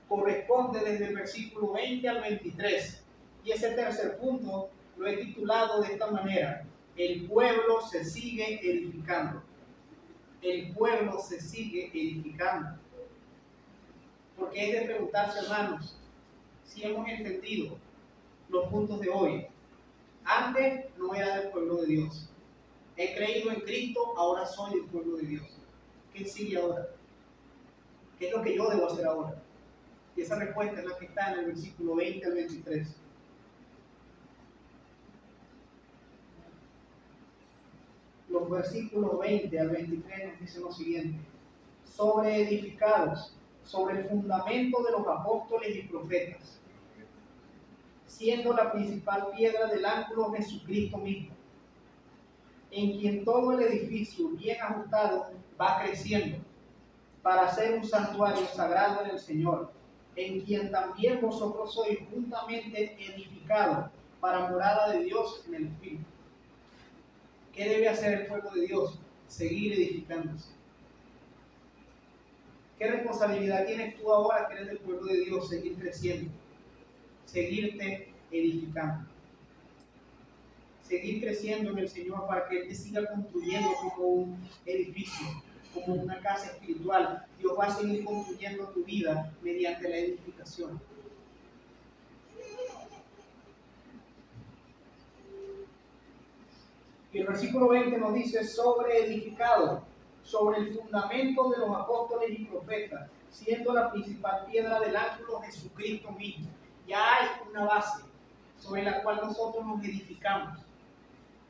corresponde desde el versículo 20 al 23. Y ese tercer punto lo he titulado de esta manera: el pueblo se sigue edificando. El pueblo se sigue edificando. Porque es de preguntarse, hermanos, si hemos entendido los puntos de hoy. Antes no era del pueblo de Dios. He creído en Cristo, ahora soy del pueblo de Dios. ¿Qué sigue ahora? ¿Qué es lo que yo debo hacer ahora? Y esa respuesta es la que está en el versículo 20 al 23. Los versículos 20 al 23 nos dicen lo siguiente: sobre edificados, sobre el fundamento de los apóstoles y profetas, siendo la principal piedra del ángulo Jesucristo mismo, en quien todo el edificio bien ajustado va creciendo para ser un santuario sagrado en el Señor, en quien también vosotros sois juntamente edificados para morada de Dios en el Espíritu. ¿Qué debe hacer el pueblo de Dios? Seguir edificándose. ¿Qué responsabilidad tienes tú ahora que eres del pueblo de Dios? Seguir creciendo, seguirte edificando, seguir creciendo en el Señor para que Él te siga construyendo como un edificio, como una casa espiritual. Dios va a seguir construyendo tu vida mediante la edificación. Y el versículo 20 nos dice: sobre edificado, sobre el fundamento de los apóstoles y profetas, siendo la principal piedra del ángulo Jesucristo mismo. Ya hay una base sobre la cual nosotros nos edificamos.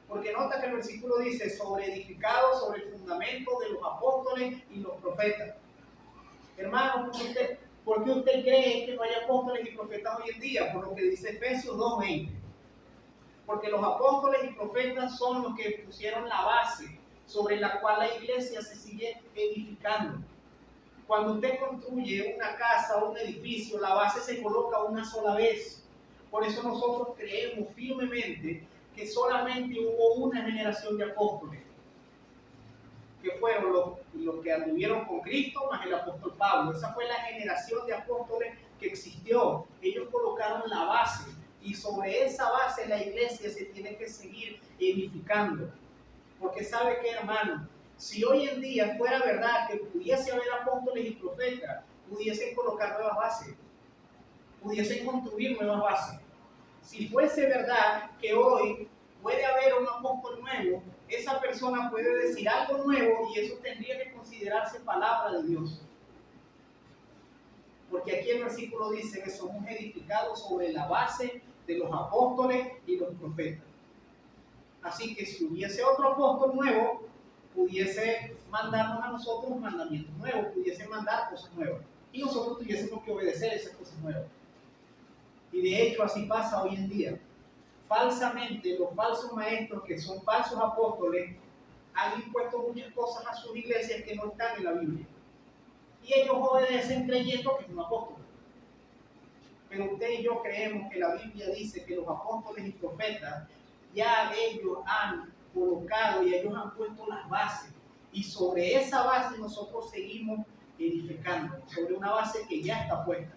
Porque nota que el versículo dice: sobre edificado, sobre el fundamento de los apóstoles y los profetas. Hermano, ¿por qué usted cree que no hay apóstoles y profetas hoy en día? Por lo que dice Efesios 2:20. Porque los apóstoles y profetas son los que pusieron la base sobre la cual la iglesia se sigue edificando. Cuando usted construye una casa o un edificio, la base se coloca una sola vez. Por eso nosotros creemos firmemente que solamente hubo una generación de apóstoles, que fueron los que anduvieron con Cristo más el apóstol Pablo. Esa fue la generación de apóstoles que existió. Ellos colocaron la base y sobre esa base la iglesia se tiene que seguir edificando. Porque sabe que, hermano, si hoy en día fuera verdad que pudiese haber apóstoles y profetas, pudiesen colocar nuevas bases, pudiesen construir nuevas bases. Si fuese verdad que hoy puede haber un apóstol nuevo, esa persona puede decir algo nuevo y eso tendría que considerarse palabra de Dios. Porque aquí el versículo dice que somos edificados sobre la base de los apóstoles y los profetas. Así que si hubiese otro apóstol nuevo, pudiese mandarnos a nosotros mandamientos nuevos, pudiese mandar cosas nuevas. Y nosotros tuviésemos que obedecer esas cosas nuevas. Y de hecho así pasa hoy en día. Falsamente, los falsos maestros, que son falsos apóstoles, han impuesto muchas cosas a sus iglesias que no están en la Biblia. Y ellos obedecen creyendo que es un apóstol. Pero usted y yo creemos que la Biblia dice que los apóstoles y profetas ya ellos han colocado y ellos han puesto las bases. Y sobre esa base nosotros seguimos edificando, sobre una base que ya está puesta.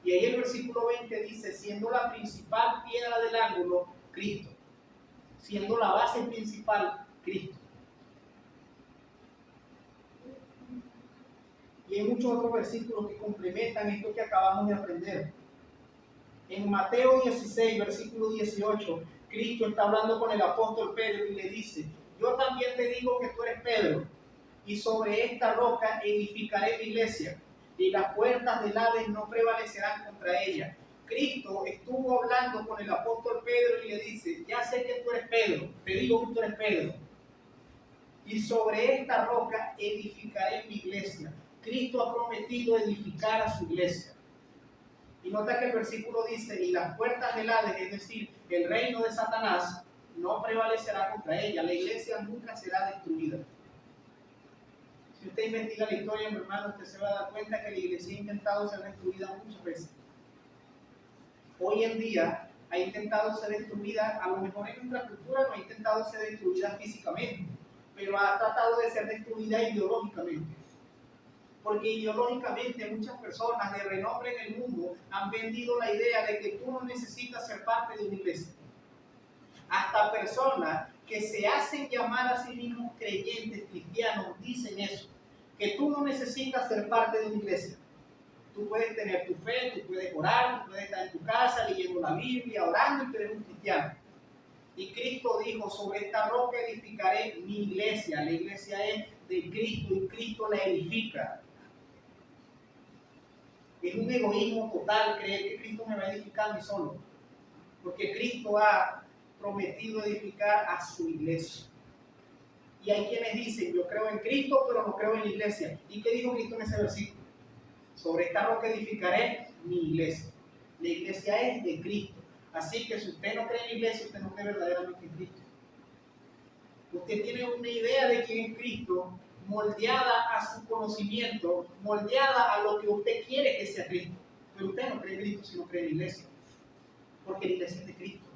Y ahí el versículo 20 dice, siendo la principal piedra del ángulo, Cristo. Siendo la base principal, Cristo. Y hay muchos otros versículos que complementan esto que acabamos de aprender. En Mateo 16, versículo 18, Cristo está hablando con el apóstol Pedro y le dice, yo también te digo que tú eres Pedro, y sobre esta roca edificaré mi iglesia, y las puertas del Hades no prevalecerán contra ella. Cristo estuvo hablando con el apóstol Pedro y le dice, ya sé que tú eres Pedro, te digo que tú eres Pedro, y sobre esta roca edificaré mi iglesia. Cristo ha prometido edificar a su iglesia. Y nota que el versículo dice, y las puertas del Hades, es decir, el reino de Satanás, no prevalecerá contra ella. La iglesia nunca será destruida. Si usted investiga la historia, mi hermano, usted se va a dar cuenta que la iglesia ha intentado ser destruida muchas veces. Hoy en día ha intentado ser destruida, a lo mejor en nuestra cultura no ha intentado ser destruida físicamente, pero ha tratado de ser destruida ideológicamente. Porque ideológicamente muchas personas de renombre en el mundo han vendido la idea de que tú no necesitas ser parte de una iglesia. Hasta personas que se hacen llamar a sí mismos creyentes, cristianos, dicen eso, que tú no necesitas ser parte de una iglesia. Tú puedes tener tu fe, tú puedes orar, tú puedes estar en tu casa leyendo la Biblia, orando y tú eres un cristiano. Y Cristo dijo, sobre esta roca edificaré mi iglesia. La iglesia es de Cristo y Cristo la edifica. Es un egoísmo total creer que Cristo me va a edificar a mí solo. Porque Cristo ha prometido edificar a su iglesia. Y hay quienes dicen, yo creo en Cristo, pero no creo en la iglesia. ¿Y qué dijo Cristo en ese versículo? Sobre esta roca edificaré mi iglesia. La iglesia es de Cristo. Así que si usted no cree en la iglesia, usted no cree verdaderamente en Cristo. Usted tiene una idea de quién es Cristo, moldeada a su conocimiento, moldeada a lo que usted quiere que sea Cristo. Pero usted no cree en Cristo si no cree en la iglesia. Porque la iglesia es de Cristo.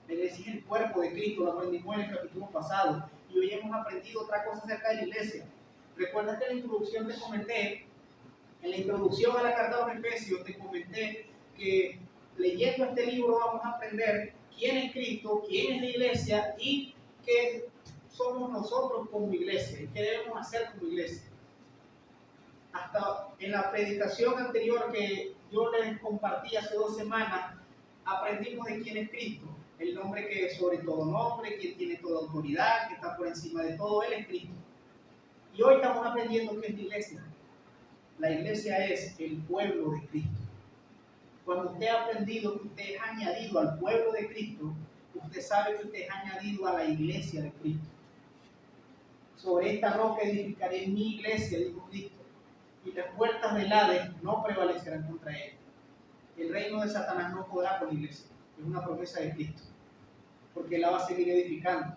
La iglesia es el cuerpo de Cristo, lo aprendimos en el capítulo pasado. Y hoy hemos aprendido otra cosa acerca de la iglesia. Recuerda que en la introducción te comenté, en la introducción a la carta de los Efesios, te comenté que leyendo este libro vamos a aprender quién es Cristo, quién es la iglesia y qué somos nosotros como iglesia y qué debemos hacer como iglesia. Hasta en la predicación anterior que yo les compartí hace 2 semanas, aprendimos de quién es Cristo, el nombre que es sobre todo nombre, quien tiene toda autoridad, que está por encima de todo, Él es Cristo. Y hoy estamos aprendiendo qué es la iglesia. La iglesia es el pueblo de Cristo. Cuando usted ha aprendido que usted es añadido al pueblo de Cristo, usted sabe que usted es añadido a la iglesia de Cristo. Sobre esta roca edificaré mi iglesia, dijo Cristo, y las puertas del Hades no prevalecerán contra ella. El reino de Satanás no podrá con la iglesia. Es una promesa de Cristo, porque Él la va a seguir edificando.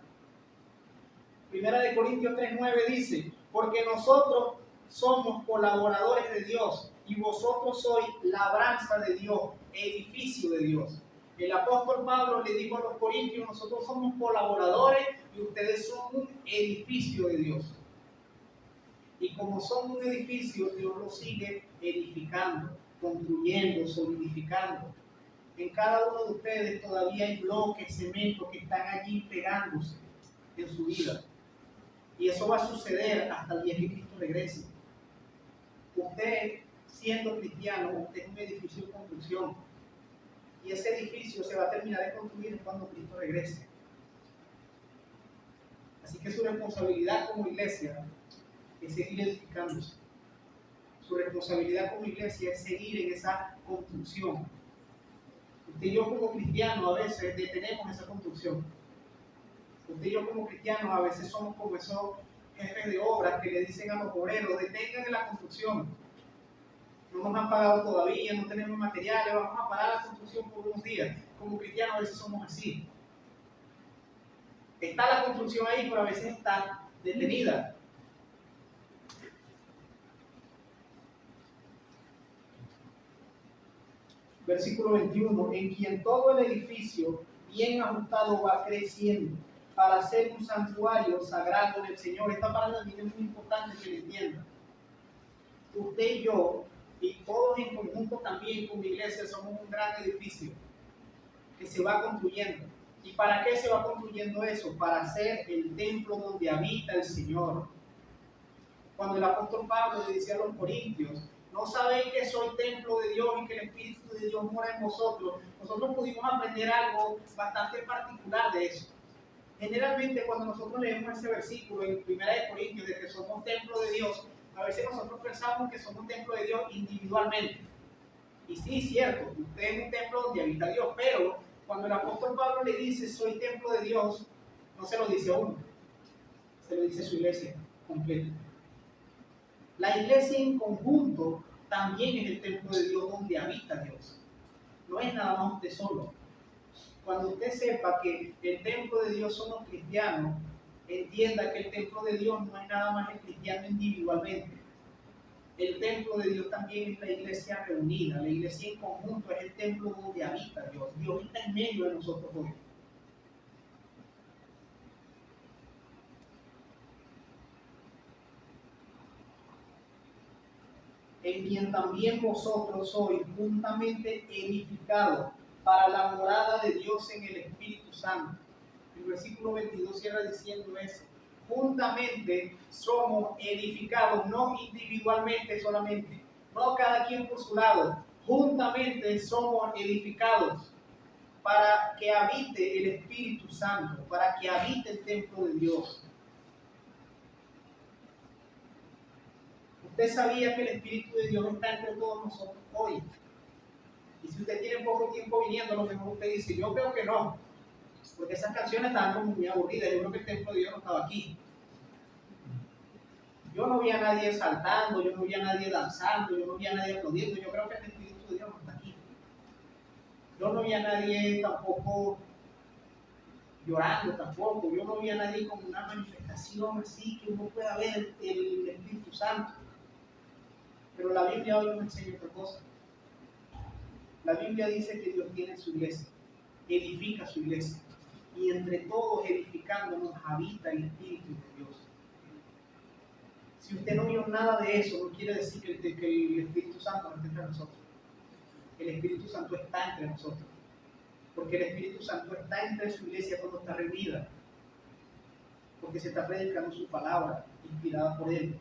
Primera de Corintios 3:9 dice, porque nosotros somos colaboradores de Dios y vosotros sois labranza de Dios, edificio de Dios. El apóstol Pablo le dijo a los corintios, nosotros somos colaboradores y ustedes son un edificio de Dios. Y como son un edificio, Dios lo sigue edificando, construyendo, solidificando. En cada uno de ustedes todavía hay bloques, cemento que están allí pegándose en su vida. Y eso va a suceder hasta el día que Cristo regrese. Usted, siendo cristiano, usted es un edificio de construcción. Y ese edificio se va a terminar de construir cuando Cristo regrese. Así que su responsabilidad como iglesia es seguir edificándose. Su responsabilidad como iglesia es seguir en esa construcción. Usted y yo como cristianos a veces detenemos esa construcción. Usted y yo como cristianos a veces somos como esos jefes de obras que le dicen a los obreros, detengan en la construcción. No nos han pagado todavía, no tenemos materiales, vamos a parar la construcción por unos días. Como cristianos a veces somos así. Está la construcción ahí, pero a veces está detenida. Versículo 21, en quien todo el edificio bien ajustado va creciendo para ser un santuario sagrado del Señor. Esta palabra es muy importante que le entienda. Usted y yo Y todos en conjunto también como iglesia somos un gran edificio que se va construyendo. ¿Y para qué se va construyendo eso? Para ser el templo donde habita el Señor. Cuando el apóstol Pablo le decía a los corintios, ¿no sabéis que soy templo de Dios y que el Espíritu de Dios mora en vosotros? Nosotros pudimos aprender algo bastante particular de eso. Generalmente cuando nosotros leemos ese versículo en 1 Corintios de que somos templo de Dios, a veces nosotros pensamos que somos templo de Dios individualmente. Y sí, cierto, usted es un templo donde habita Dios, pero cuando el apóstol Pablo le dice soy templo de Dios, no se lo dice a uno, se lo dice a su iglesia completa. La iglesia en conjunto también es el templo de Dios donde habita Dios. No es nada más usted solo. Cuando usted sepa que el templo de Dios son los cristianos, entienda que el templo de Dios no es nada más el cristiano individualmente. El templo de Dios también es la iglesia reunida. La iglesia en conjunto es el templo donde habita Dios. Dios está en medio de nosotros hoy. En quien también vosotros sois juntamente edificados para la morada de Dios en el Espíritu Santo. El versículo 22 cierra diciendo eso. Juntamente somos edificados, no individualmente solamente, no cada quien por su lado. Juntamente somos edificados para que habite el Espíritu Santo, para que habite el templo de Dios. Usted sabía que el Espíritu de Dios está entre todos nosotros hoy. Y si usted tiene poco tiempo viniendo, a lo mejor usted dice, yo creo que no, porque esas canciones estaban como muy aburridas. Yo creo que el templo de Dios no estaba aquí. Yo no vi a nadie saltando, yo no vi a nadie danzando, yo no vi a nadie aplaudiendo. Yo creo que el Espíritu de Dios no está aquí. Yo no vi a nadie tampoco llorando tampoco. Yo no vi a nadie con una manifestación así que uno pueda ver el Espíritu Santo. Pero la Biblia hoy nos enseña otra cosa. La Biblia dice que Dios tiene su iglesia, edifica su iglesia. Y entre todos edificándonos habita el Espíritu de Dios. Si usted no vio nada de eso, no quiere decir que el Espíritu Santo no esté entre nosotros. El Espíritu Santo está entre nosotros. Porque el Espíritu Santo está entre su iglesia cuando está reunida. Porque se está predicando su palabra, inspirada por Él.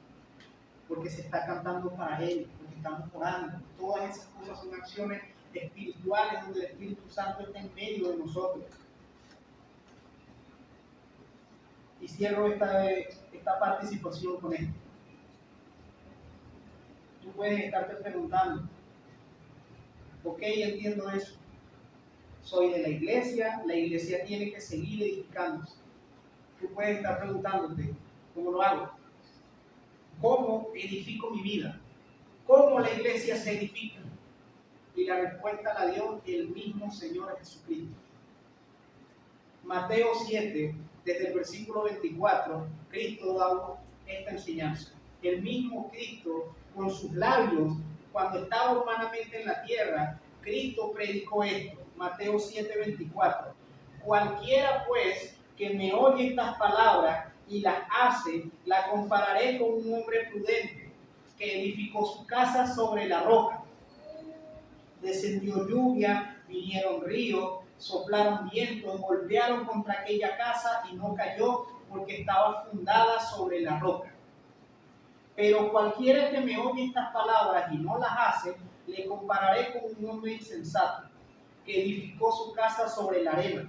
Porque se está cantando para Él, porque estamos orando. Todas esas cosas son acciones espirituales donde el Espíritu Santo está en medio de nosotros. Y cierro esta participación con esto. Tú puedes estarte preguntando, ok, entiendo eso. Soy de la iglesia tiene que seguir edificándose. Tú puedes estar preguntándote, ¿cómo lo hago? ¿Cómo edifico mi vida? ¿Cómo la iglesia se edifica? Y la respuesta la dio el mismo Señor Jesucristo. Mateo 7, desde el versículo 24, Cristo da esta enseñanza. El mismo Cristo, con sus labios, cuando estaba humanamente en la tierra, Cristo predicó esto. Mateo 7, 24. Cualquiera pues que me oye estas palabras y las hace, la compararé con un hombre prudente que edificó su casa sobre la roca. Descendió lluvia, vinieron ríos, soplaron vientos, golpearon contra aquella casa y no cayó porque estaba fundada sobre la roca. Pero cualquiera que me oye estas palabras y no las hace, le compararé con un hombre insensato que edificó su casa sobre la arena.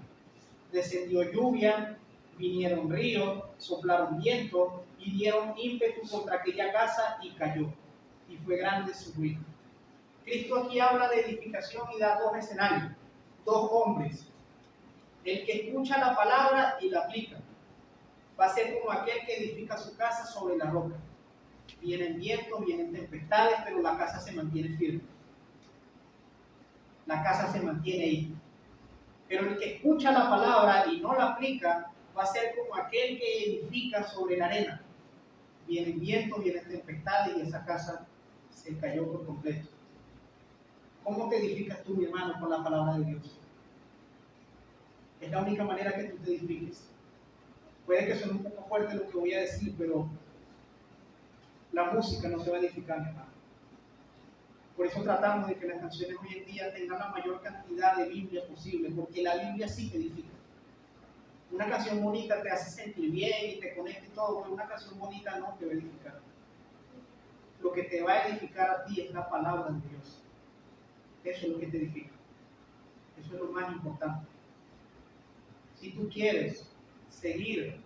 Descendió lluvia, vinieron ríos, soplaron vientos y dieron ímpetu contra aquella casa y cayó. Y fue grande su ruina. Cristo aquí habla de edificación y da dos escenarios, dos hombres. El que escucha la palabra y la aplica va a ser como aquel que edifica su casa sobre la roca. Vienen vientos, vienen tempestades, pero la casa se mantiene firme. La casa se mantiene ahí. Pero el que escucha la palabra y no la aplica va a ser como aquel que edifica sobre la arena. Vienen vientos, vienen tempestades y esa casa se cayó por completo. ¿Cómo te edificas tú, mi hermano, con la palabra de Dios? Es la única manera que tú te edifiques. Puede que suene un poco fuerte lo que voy a decir, pero la música no te va a edificar, mi hermano. Por eso tratamos de que las canciones hoy en día tengan la mayor cantidad de Biblia posible, porque la Biblia sí te edifica. Una canción bonita te hace sentir bien y te conecta y todo, pero una canción bonita no te va a edificar. Lo que te va a edificar a ti es la palabra de Dios. Eso es lo que te edifica. Eso es lo más importante. Si tú quieres seguir,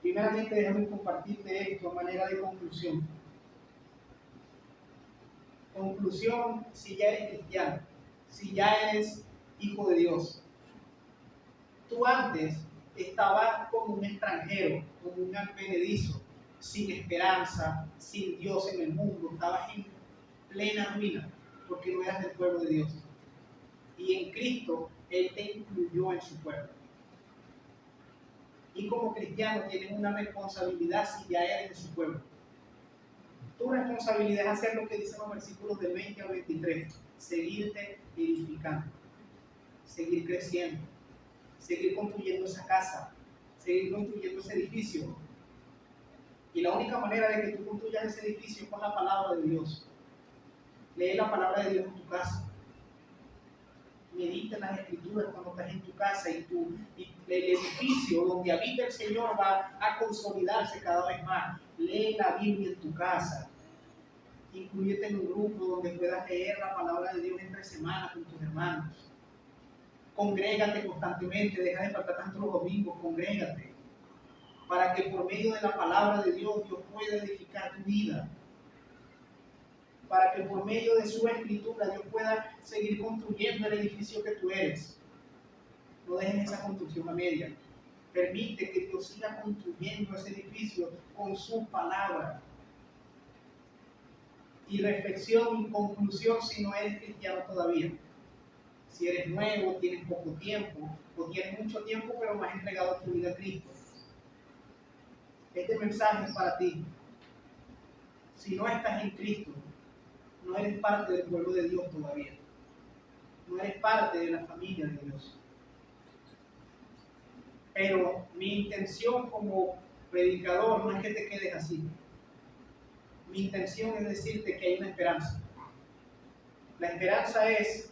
primeramente déjame compartirte esto a manera de conclusión. Conclusión, si ya eres cristiano, si ya eres hijo de Dios. Tú antes estabas como un extranjero, como un advenedizo, sin esperanza, sin Dios en el mundo, estabas en plena ruina, porque no eras del pueblo de Dios. Y en Cristo, Él te incluyó en su pueblo. Y como cristiano tienes una responsabilidad si ya eres de su pueblo. Tu responsabilidad es hacer lo que dicen los versículos del 20 al 23, seguirte edificando, seguir creciendo, seguir construyendo esa casa, seguir construyendo ese edificio. Y la única manera de que tú construyas ese edificio es con la palabra de Dios. Lee la palabra de Dios en tu casa. Medita en las escrituras cuando estás en tu casa y el edificio donde habita el Señor va a consolidarse cada vez más. Lee la Biblia en tu casa. Inclúyete en un grupo donde puedas leer la palabra de Dios entre semanas con tus hermanos. Congrégate constantemente, deja de faltar tanto los domingos, congrégate. Para que por medio de la palabra de Dios, Dios pueda edificar tu vida. Para que por medio de su escritura Dios pueda seguir construyendo el edificio que tú eres. No dejes esa construcción a media. Permite que Dios siga construyendo ese edificio con su palabra. Y reflexión y conclusión si no eres cristiano todavía. Si eres nuevo, tienes poco tiempo, o tienes mucho tiempo pero no has entregado tu vida a Cristo. Este mensaje es para ti. Si no estás en Cristo, no eres parte del pueblo de Dios todavía. No eres parte de la familia de Dios. Pero mi intención como predicador no es que te quedes así. Mi intención es decirte que hay una esperanza. La esperanza es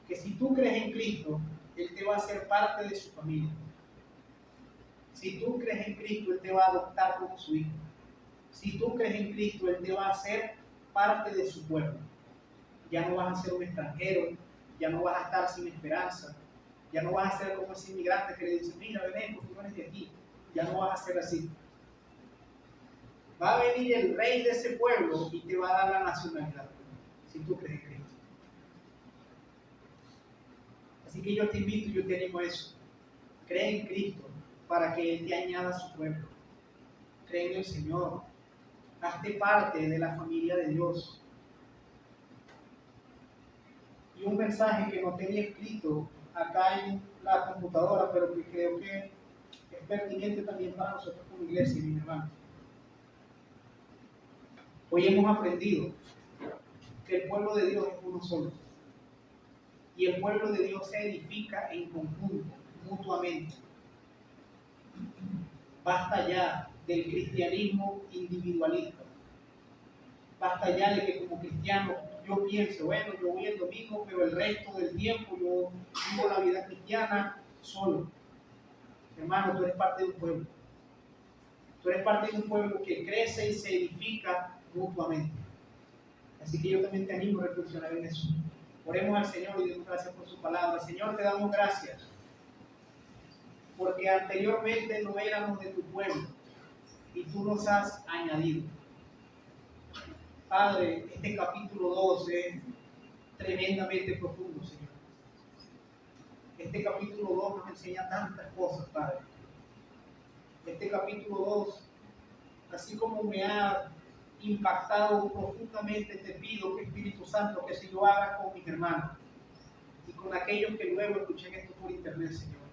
que si tú crees en Cristo, Él te va a hacer parte de su familia. Si tú crees en Cristo, Él te va a adoptar como su hijo. Si tú crees en Cristo, Él te va a hacer parte de su pueblo. Ya no vas a ser un extranjero, ya no vas a estar sin esperanza, ya no vas a ser como ese inmigrante que le dice, mira, ven, porque tú eres de aquí. Ya no vas a ser así. Va a venir el rey de ese pueblo y te va a dar la nacionalidad, si tú crees en Cristo. Así que yo te invito y yo te animo a eso. Cree en Cristo para que Él te añada a su pueblo. Cree en el Señor. Hazte parte de la familia de Dios. Y un mensaje que no tenía escrito acá en la computadora, pero que creo que es pertinente también para nosotros como iglesia, mis hermanos. Hoy hemos aprendido que el pueblo de Dios es uno solo. Y el pueblo de Dios se edifica en conjunto, mutuamente. Basta ya del cristianismo individualista. Basta ya de que como cristiano yo pienso, bueno, yo voy el domingo, pero el resto del tiempo yo vivo la vida cristiana solo. Hermano, tú eres parte de un pueblo. Tú eres parte de un pueblo que crece y se edifica mutuamente. Así que yo también te animo a reflexionar en eso. Oremos al Señor y demos gracias por su palabra. Señor, te damos gracias porque anteriormente no éramos de tu pueblo y tú nos has añadido. Padre, este capítulo 2 es tremendamente profundo, Señor. Este capítulo 2 nos enseña tantas cosas, Padre. Este capítulo 2, así como me ha impactado profundamente, te pido, Espíritu Santo, que si lo hagas con mis hermanos y con aquellos que luego escuchen esto por internet, Señor.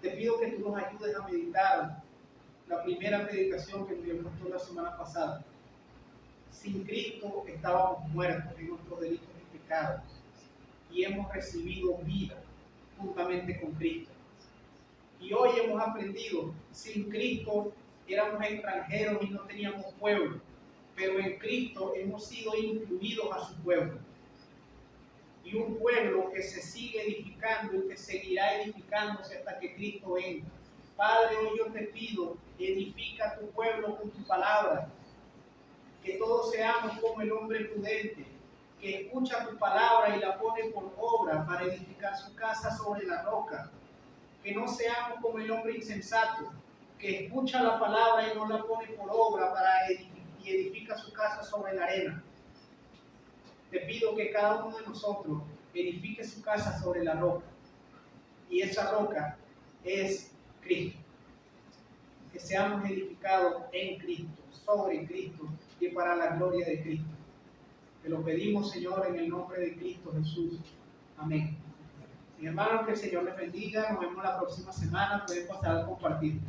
Te pido que tú nos ayudes a meditar la primera predicación que nos dio el pastor la semana pasada. Sin Cristo estábamos muertos en nuestros delitos y pecados y hemos recibido vida juntamente con Cristo. Y hoy hemos aprendido, sin Cristo éramos extranjeros y no teníamos pueblo, pero en Cristo hemos sido incluidos a su pueblo. Y un pueblo que se sigue edificando y que seguirá edificándose hasta que Cristo venga. Padre, hoy yo te pido, edifica tu pueblo con tu palabra. Que todos seamos como el hombre prudente, que escucha tu palabra y la pone por obra para edificar su casa sobre la roca. Que no seamos como el hombre insensato, que escucha la palabra y no la pone por obra y edifica su casa sobre la arena. Te pido que cada uno de nosotros edifique su casa sobre la roca. Y esa roca es Cristo. Que seamos edificados en Cristo, sobre Cristo y para la gloria de Cristo. Te lo pedimos, Señor, en el nombre de Cristo Jesús. Amén. Mis hermanos, que el Señor les bendiga. Nos vemos la próxima semana. Pueden pasar a compartir.